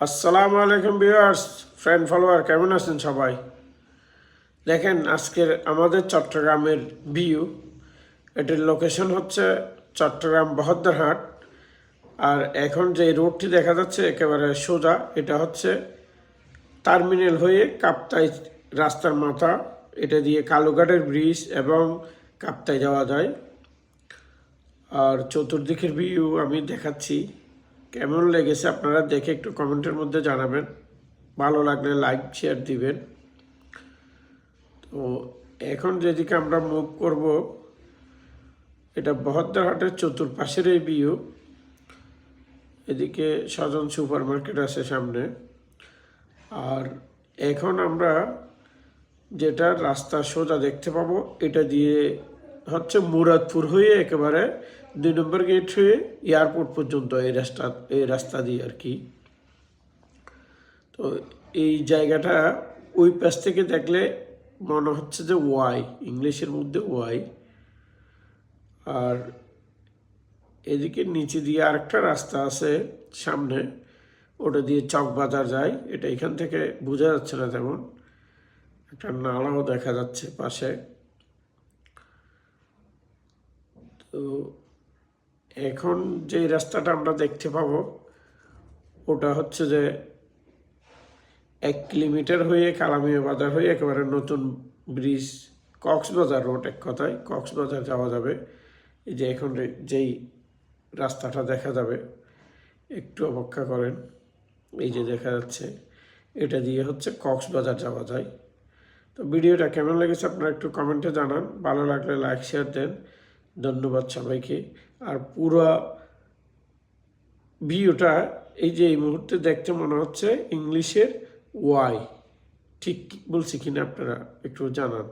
আসসালামু আলাইকুম viewers, friend follower, কেমন আছেন সবাই? দেখেন আজকের আমাদের চট্টগ্রামের ভিউ। এটির লোকেশন হচ্ছে চট্টগ্রাম বহদ্দারহাট। আর এখন যে রোডটি দেখা যাচ্ছে একেবারে সোজা, এটা হচ্ছে টার্মিনাল হয়ে কাপ্তাই রাস্তার মাথা। এটা দিয়ে কালুঘাটের ব্রিজ এবং কাপ্তাই যাওয়া যায়। আর চতুর্দিকের ভিউ আমি দেখাচ্ছি, কেমন লেগেছে আপনারা দেখে একটু কমেন্টের মধ্যে জানাবেন। ভালো লাগলে লাইক শেয়ার দিবেন। তো এখন যেদিকে আমরা মুভ করব, এটা বহদ্দারহাটের চতুর্পাশের এই ভিউ। এদিকে স্বজন সুপার মার্কেট আছে সামনে। আর এখন আমরা যেটা রাস্তা সোজা দেখতে পাবো, এটা দিয়ে হচ্ছে মুরাদপুর হয়ে একেবারে 2 নম্বর গেট হয়ে এয়ারপোর্ট পর্যন্ত এই রাস্তা দিয়ে আর কি। তো এই জায়গাটা ওই পাশ থেকে দেখলে মনে হচ্ছে যে ওয়াই, ইংলিশের মধ্যে ওয়াই। আর এদিকে নিচে দিয়ে আরেকটা রাস্তা আছে সামনে, ওটা দিয়ে চকবাজার যায়। এটা এখান থেকে বোঝা যাচ্ছে না তেমন, একটা নালাও দেখা যাচ্ছে পাশে। তো এখন যে রাস্তাটা আমরা দেখতে পাবো, ওটা হচ্ছে যে 1 কিলোমিটার হয়ে কালামিয়া বাজার হয়ে একেবারে নতুন ব্রিজ, কক্সবাজার রোড, এক কথায় কক্সবাজার যাওয়া যাবে। এই যে এখন যেই রাস্তাটা দেখা যাবে, একটু অপেক্ষা করেন, এই যে দেখা যাচ্ছে, এটা দিয়ে হচ্ছে কক্সবাজার যাওয়া যায়। তো ভিডিওটা কেমন লেগেছে আপনারা একটু কমেন্টে জানান। ভালো লাগলে লাইক শেয়ার দেন। ধন্যবাদ সবাইকে। আর পুরো ভিডিওটা এই যে এই মুহূর্তে দেখতে মনে হচ্ছে ইংলিশের ওয়াই, ঠিক বলছি কিনা আপনারা একটু জানান।